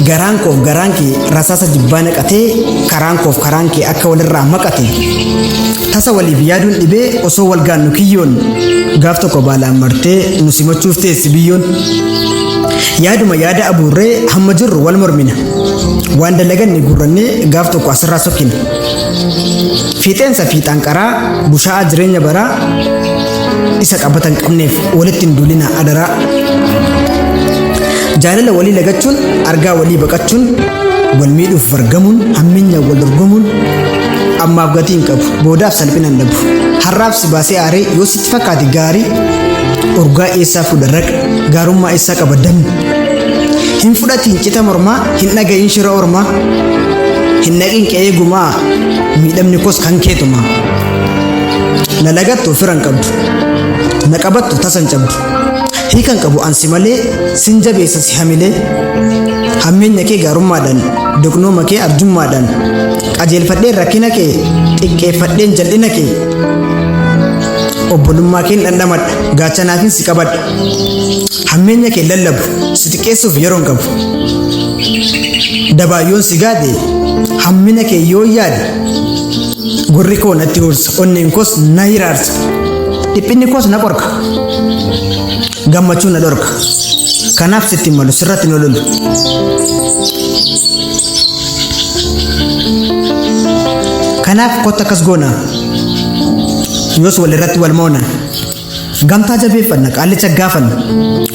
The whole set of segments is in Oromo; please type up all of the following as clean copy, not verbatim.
garaan koof garaan kee rasaasa jibbaa naqatee karaan koof karaan kee akka walirraa maqate tasa waliif yaaduun dhibee osoo wal gaannu kiyyoon gaaf tokko baalaan martee nu simachuuf teessi biyyoon yaaduma yaada abuurree hamma jirru wal mormina waan dalaganne gurrannee gaaf tokko asirraa sokkina fiixeensa fiixaan qaraa bushaa'aa jireenya baraa isa qabatan qabneef walitti hin duulina adaraa jaalala walii lagachuun argaa walii baqachuun wal miidhuuf wargamuun hamminya wal dorgomuun ammaaf gatii hin qabu boodaaf salphina hin dhabu har'aaf si baasee aaree yoo sitti fakkaate gaarii urgaa eessaa fuudha raqa gaarummaa eessaa qaba dammi hin fudhatiin cita mormaa hin dhagayin shira ormaa hin naqin qe'ee gumaa miidhamni kos kan keetumaa na lagattu firan qabdu na qabattu tasan cabdu hiikan qabu ansi malee sin jabeessa si hamilee hammeenya kee gaarummaadhaan doqnooma kee arjummaadhaan qajeelfadheen rakkina kee xiqqeeffadheen jal'ina kee obbolummaa keen dhandhamadha gaachanaafin si qabadha hammeenya kee lallabu si xiqqeessuuf yeroon qabu dabaayyoon si gaade hammina kee yoo yaade gurri koo natti horsa onneen koos na hiraarsa dhiphinni koos na qorka gammachuu na dhorka kanaaf sitti malu sirratti na lolu kanaaf kotta akkas goona yoos walirratti wal moona gamtaa jabeeffanna qaallicha gaafanna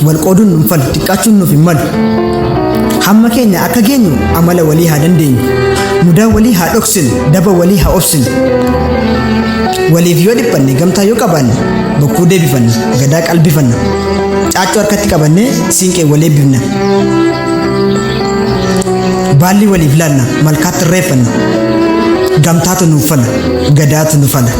wal qooduun nuun falu xiqqaachuun nuuf hin malu hamma keenya akka geenyu amala walii haa dandeenyu mudaa walii haa dhoksinu daba walii haa obsinu waliif yoo dhiphanne gamtaa yoo qabaanne bokkuu deebifanna gadaa qalbifanna caaccuu harkatti qabannee siinqee wal eebbifna baalli waliif laanna malkaatti irreeffanna gamtaatu nuuf fala gadaatu nu fala